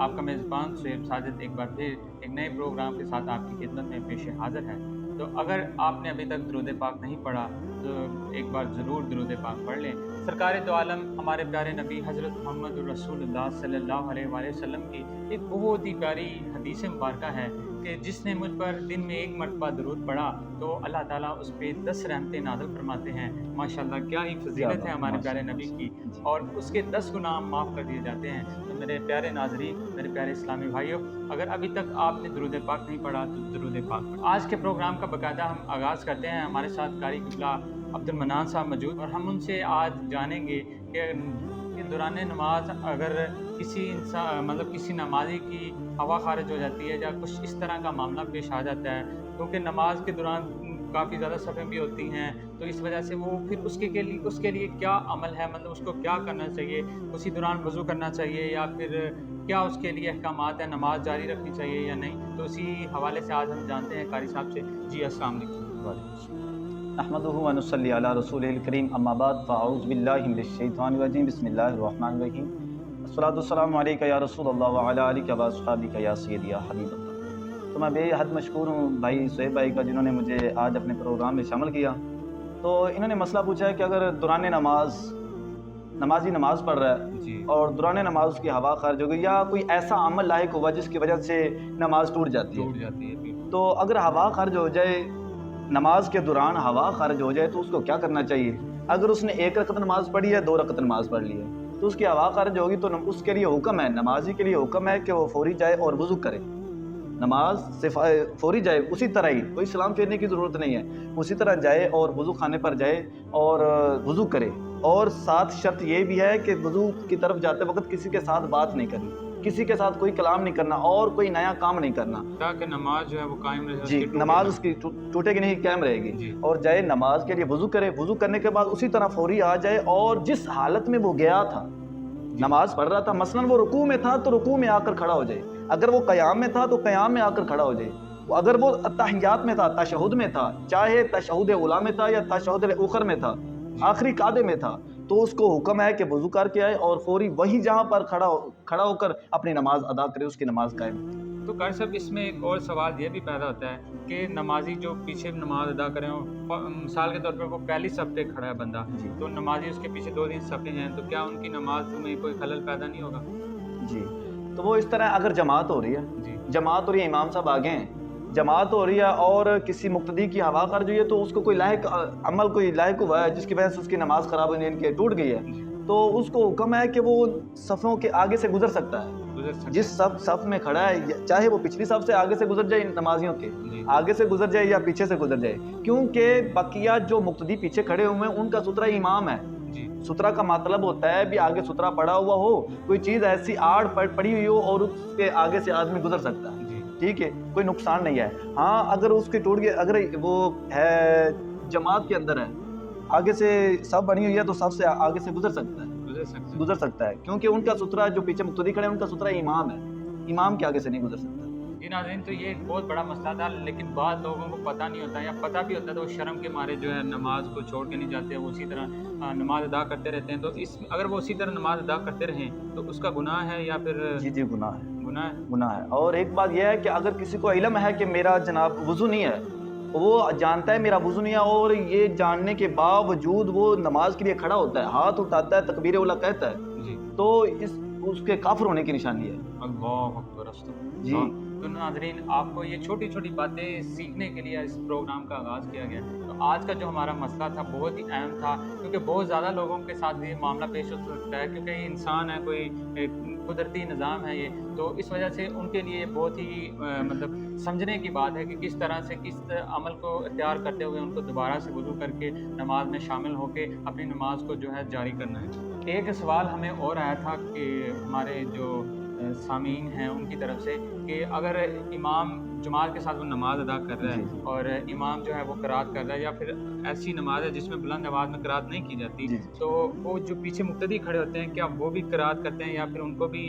आपका मेज़बान सुहेब साजिद एक बार फिर एक नए प्रोग्राम के साथ आपकी खिदमत में पेश हाज़िर है। तो अगर आपने अभी तक दुरूद पाक नहीं पढ़ा तो एक बार ज़रूर दुरूद पाक पढ़ लें। सरकारे दो आलम हमारे प्यारे नबी हज़रत मुहम्मद रसूलुल्लाह सल्लल्लाहु अलैहि वसल्लम की एक बहुत ही प्यारी हदीस मुबारका है कि जिसने मुझ पर दिन में एक मरतबा दुरूद पढ़ा तो अल्लाह ताला उस पे 10 रहमतें नाज़िल फरमाते हैं। माशाअल्लाह क्या ही क्या फ़ज़ीलत है बात है! हमारे प्यारे माशाअल्लाह, नबी की, माशाअल्लाह। जी। और उसके 10 गुनाह माफ़ कर दिए जाते हैं। तो मेरे प्यारे नाज़रीन, मेरे प्यारे इस्लामी भाइयों, अगर अभी तक आपने दुरूद पाक नहीं पढ़ा तो दुरूद पाक पढ़ें। आज के प्रोग्राम का बाकायदा हम आगाज़ करते हैं। हमारे साथ कारी क़िबला अब्दुल मन्नान साहब मौजूद, और हम उनसे आज जानेंगे कि दौरान नमाज अगर मतलब किसी नमाज़ी की हवा खारिज हो जाती है या कुछ इस तरह का मामला पेश आ जाता है, क्योंकि नमाज के दौरान काफ़ी ज़्यादा सफ़ें भी होती हैं, तो इस वजह से वो फिर उसके लिए क्या अमल है, मतलब उसको क्या करना चाहिए? उसी दौरान वज़ू करना चाहिए या फिर क्या उसके लिए अहकामात हैं, नमाज जारी रखनी चाहिए या नहीं? तो इसी हवाले से आज हम जानते हैं कारी साहब से। जी, अस्सलाम वालेकुम। वालेकुम अस्सलाम। नहमदुहु व नुसल्ली अला रसूलिल करीम, अम्मा बाद, फ़अऊज़ु बिल्लाहि मिनश शैतानिर रजीम, बिस्मिल्लाहिर रहमानिर रहीम। अस्सलातु वस्सलामु अलैका या रसूलल्लाह व अला आलिका व अस्हाबिका या सय्यदी या हबीबल्लाह। तो मैं बेहद मशकूर हूँ भाई सुहैब भाई का, जिन्होंने मुझे आज अपने प्रोग्राम में शामिल किया। तो इन्होंने मसला पूछा है कि अगर दौरान नमाज नमाज़ी नमाज़ पढ़ रहा है जी, और दौरान नमाज उसकी हवा खारिज हो गई या कोई ऐसा अमल लाहिक हुआ जिसकी वजह से नमाज टूट जाती है। टूट जाती है, बिल्कुल। तो अगर हवा खारिज हो जाए, नमाज के दौरान हवा खारिज हो जाए, तो उसको क्या करना चाहिए? अगर उसने 1 रकत नमाज पढ़ी है, 2 रकत नमाज पढ़ ली है, तो उसकी हवा खारिज होगी तो उसके लिए हुक्म है, नमाजी के लिए हुक्म है कि वो फौरी जाए और वज़ू करे। नमाज से फौरी जाए, उसी तरह ही, कोई सलाम फेरने की ज़रूरत नहीं है। उसी तरह जाए और वज़ू खाने पर जाए और वज़ू करे। और साथ शर्त ये भी है कि वज़ू की तरफ जाते वक़्त किसी के साथ बात नहीं करनी, किसी के साथ कोई कलाम नहीं करना और कोई नया काम नहीं करना। ताकि नमाज जो है वो कायम रहे, जी, उसकी टूटे नमाज़ ना। उसकी टूटेगी नहीं, कायम रहेगी। जी, और जाए नमाज के लिए वज़ू करे, वज़ू करने के बाद उसी तरह फौरी आ जाए और जिस हालत में वो गया था, जी, नमाज़ पढ़ रहा था, मसलन वो रुकू में था तो रुकू में आकर खड़ा हो जाए। अगर वो क़याम में था तो क़याम में आकर खड़ा हो जाए। अगर वो अत्तहियात में था, तशहुद में था, चाहे तशहुद उला में था या तशहुद उखर में था, जी। आखिरी कादे में था, तो उसको हुक्म है कि वज़ू करके आए और फौरी वहीं जहाँ पर खड़ा होकर अपनी नमाज़ अदा करे, उसकी नमाज़ कायम होती है। तो कारी साहब, इसमें एक और सवाल ये भी पैदा होता है कि नमाज़ी जो पीछे नमाज़ अदा करें और मिसाल के तौर पर वो पहली सफ़ पे खड़ा है बंदा, जी, तो नमाज़ी उसके पीछे 2-3 सफ़े हैं, तो क्या उनकी नमाज में कोई खलल पैदा नहीं होगा? जी। तो वो इस तरह अगर जमात हो रही है, जी, जमात हो रही है, इमाम साहब आगे हैं, जमात हो रही है और किसी मुक्तदी की हवा खारिज हुई है, तो उसको कोई लाहिक अमल कोई लाहिक हुआ है जिसकी वजह से उसकी नमाज़ ख़राब हुई, नींद के टूट गई है, जी, तो उसको हुक्म है कि वो सफ़ों के आगे से गुज़र सकता है। गुज़र सकता जिस है। सफ़ में खड़ा है, चाहे वो पिछली सफ़ से आगे से गुज़र जाए, नमाज़ियों के जी, आगे से गुज़र जाए या पीछे से गुज़र जाए, क्योंकि बकिया जो मुक्तदी पीछे खड़े हुए हैं, उनका सुतरा इमाम है। जी, सुतरा का मतलब होता है भी आगे सुतरा पड़ा हुआ हो, कोई चीज़ ऐसी आड़ पड़ी हुई हो और उसके आगे से आदमी गुज़र सकता है। जी, ठीक है, कोई नुकसान नहीं है। हाँ, अगर उसकी टूट गई, अगर वो है जमात के अंदर है, आगे से सफ़ बनी हुई है तो सफ़ से आगे से गुज़र सकता है। गुज़र सकता है, क्योंकि उनका सुतरा जो पीछे मुक्तदी खड़े हैं, उनका सुतरा इमाम है। इमाम के आगे से नहीं गुज़र सकता। जी नाज़रीन, तो ये एक बहुत बड़ा मसला था, लेकिन बाद लोगों को पता नहीं होता, या पता भी होता है तो वो शर्म के मारे जो है नमाज को छोड़ के नहीं जाते, वो उसी तरह नमाज अदा करते रहते हैं। तो इस अगर वो उसी तरह नमाज अदा करते रहें तो उसका गुनाह है या फिर जी, जी, गुनाह है। गुनाह है? गुनाह है। और एक बात यह है कि अगर किसी को इल्म है कि मेरा जनाब वज़ू नहीं है, वो जानता है मेरा वज़ू नहीं है और ये जानने के बावजूद वो नमाज के लिए खड़ा होता है, हाथ उठाता है, तकबीर उला कहता है, जी। तो इस उसके काफ़िर होने की निशानी है। अल्लाहु अकबर, जी, अस्तगफिरुल्लाह। तो नाज़रीन, आपको ये छोटी-छोटी बातें सीखने के लिए इस प्रोग्राम का आगाज़ किया गया। तो आज का जो हमारा मसला था बहुत ही अहम था, क्योंकि बहुत ज़्यादा लोगों के साथ ये मामला पेश हो सकता है, क्योंकि ये इंसान है, कोई कुदरती निज़ाम है ये। तो इस वजह से उनके लिए बहुत ही मतलब समझने की बात है कि किस तरह से किस अमल को इख्तियार करते हुए उनको दोबारा से वज़ू करके नमाज में शामिल होके अपनी नमाज को जो है जारी करना है। एक सवाल हमें और आया था कि हमारे जो सामीन हैं उनकी तरफ से, कि अगर इमाम जमात के साथ वो नमाज़ अदा कर रहा जी, है जी। और इमाम जो है वो क़िराअत कर रहा है, या फिर ऐसी नमाज़ है जिसमें बुलंद आवाज़ में क़िराअत नहीं की जाती, जी, जी। तो वो जो पीछे मुक्तदी खड़े होते हैं, क्या वो भी क़िराअत करते हैं या फिर उनको भी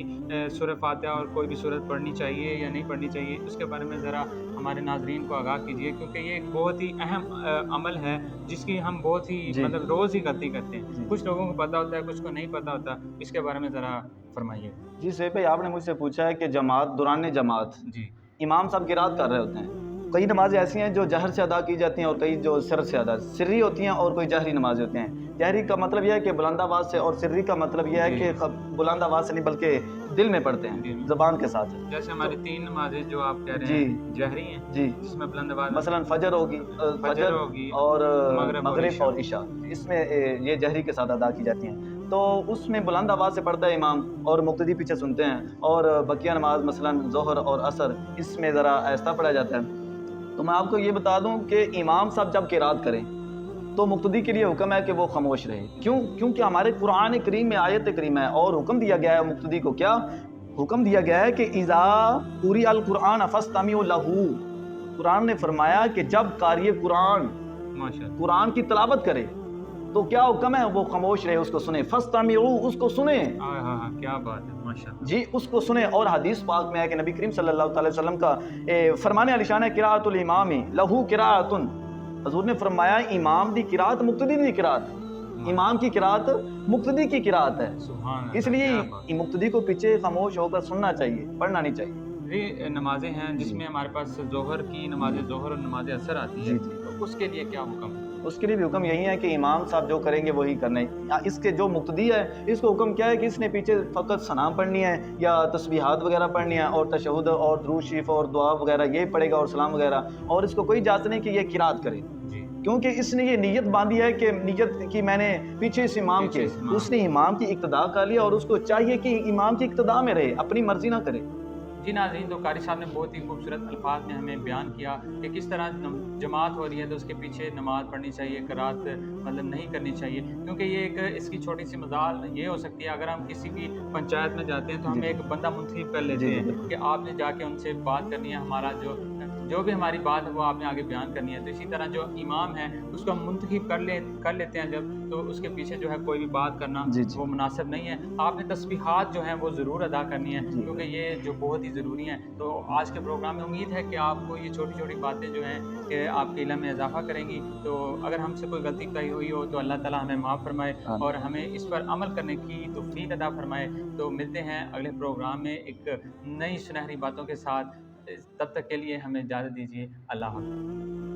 सूरह फ़ातिहा और कोई भी सूरत पढ़नी चाहिए या नहीं पढ़नी चाहिए? उसके बारे में ज़रा हमारे नाज़रीन को आगाह कीजिए, क्योंकि ये एक बहुत ही अहम अमल है जिसकी हम बहुत ही जी, मतलब रोज़ ही गलती करते हैं। जी, कुछ लोगों को पता होता है, कुछ को नहीं पता होता। इसके बारे में ज़रा फरमाइए। जी सही भाई, आपने मुझसे पूछा है कि जमात दौरान जमात जी इमाम साहब किरात कर रहे होते हैं। कई नमाज़ें ऐसी हैं जो जहर से अदा की जाती हैं और कई जो सिर से अदा सिर्री होती हैं और कोई जहरी नमाज़ें होती हैं। जहरी का मतलब यह है कि बुलंद आवाज़ से, और सिर्री का मतलब यह है जी। कि बुलंद आवाज़ से नहीं बल्कि दिल में पढ़ते दिल हैं, में। ज़बान के साथ। जैसे हमारी 3 नमाज़ें जो आप कह रहे जी हैं जहरी हैं, जी, जिसमें बुलंद आवाज़ मसलन फजर होगी, फजर फजर होगी, और मगरिब और मगरिब इशा। और इशा, इसमें ये जहरी के साथ अदा की जाती हैं। तो उसमें बुलंद आवाज़ से पढ़ता है इमाम और मुक्तदी पीछे सुनते हैं, और बकिया नमाज मसलन ज़ोहर और असर इसमें ज़रा आहिस्ता पढ़ा जाता है। तो मैं आपको ये बता दूं कि इमाम साहब जब किरात करें तो मुक्तदी के लिए हुक्म है कि वो खामोश रहे। क्यों? क्योंकि हमारे कुरान करीम में आयत करीम है और हुक्म दिया गया है मुक्तदी को। क्या हुक्म दिया गया है कि इज़ा कुरिअ अल कुरान फस्तमिउ लहू। कुरान ने फरमाया कि जब कारी कुरान माशाअल्लाह। कुरान की तिलावत करे तो क्या हुक्म है, वो खामोश रहे, उसको सुने। फस्तमिउ, उसको सुने। हाँ हाँ हाँ, क्या बात है, माशाअल्लाह। जी, उसको सुने। और हदीस पाक में है कि नबी करीम सल्लल्लाहु अलैहि वसल्लम का फरमाने अलिशान है किराअतुल इमामी लहू किराअतुन। हजूर ने फरमाया इमाम दी किरात मुक्तदी दी किरात, इमाम की किरात मुक्तदी की किरात है। सुभान अल्लाह, इसलिए क्या बात। मुक्तदी को पीछे खामोश होकर सुनना चाहिए, पढ़ना नहीं चाहिए। ये नमाज़ें हैं जी जिसमें हमारे पास ज़ोहर की नमाज़ ज़ोहर और नमाज़ असर आती है, जी जी, तो उसके लिए क्या हुक्म है? उसके लिए भी हुक्म यही है कि इमाम साहब जो करेंगे वही करना है। इसके जो मुक्तदी है इसको हुक्म क्या है कि इसने पीछे फ़कत सलाम पढ़नी है या तस्बीहात वगैरह पढ़नी है और तशहुद और दुरूद शरीफ और दुआ वगैरह ये पढ़ेगा और सलाम वगैरह, और इसको कोई इजाज़त नहीं कि ये किरात करे, जी, क्योंकि इसने ये नीयत बांधी है कि नीयत की मैंने पीछे इस इमाम पीछे के, इस इमाम उसने इमाम की इक्तदा कर लिया और उसको चाहिए कि इमाम की इक्तदा में रहे, अपनी मर्जी ना करे। जी नाज़रीन, तो कारी साहब ने बहुत ही खूबसूरत अल्फाज में हमें बयान किया कि किस तरह जमात हो रही है तो उसके पीछे नमाज़ पढ़नी चाहिए, क़रात मतलब नहीं करनी चाहिए, क्योंकि ये एक इसकी छोटी सी मजाल ये हो सकती है। अगर हम किसी भी पंचायत में जाते हैं तो जी हमें एक बंदा मुंतखब कर लेते जी जी हैं बिल्कुल। कि आपने जाके उनसे बात करनी है, हमारा जो भी हमारी बात है वो आपने आगे बयान करनी है। तो इसी तरह जो इमाम है उसको हम मुंतखब कर लेते हैं जब, तो उसके पीछे जो है कोई भी बात करना जी जी वो मुनासिब नहीं है। आपने तस्बीहात जो हैं वो ज़रूर अदा करनी है, जी क्योंकि ये जो बहुत ही ज़रूरी हैं। तो आज के प्रोग्राम में उम्मीद है कि आपको ये छोटी छोटी बातें जो हैं कि आपके इल्म में इजाफा करेंगी। तो अगर हमसे कोई गलती कोताही हुई हो तो अल्लाह ताला हमें माफ़ फरमाए और हमें इस पर अमल करने की तौफीक अता फरमाए। तो मिलते हैं अगले प्रोग्राम में एक नई सुनहरी बातों के साथ। तब तक के लिए हमें इजाज़त दीजिए। अल्लाह हाफ़िज़।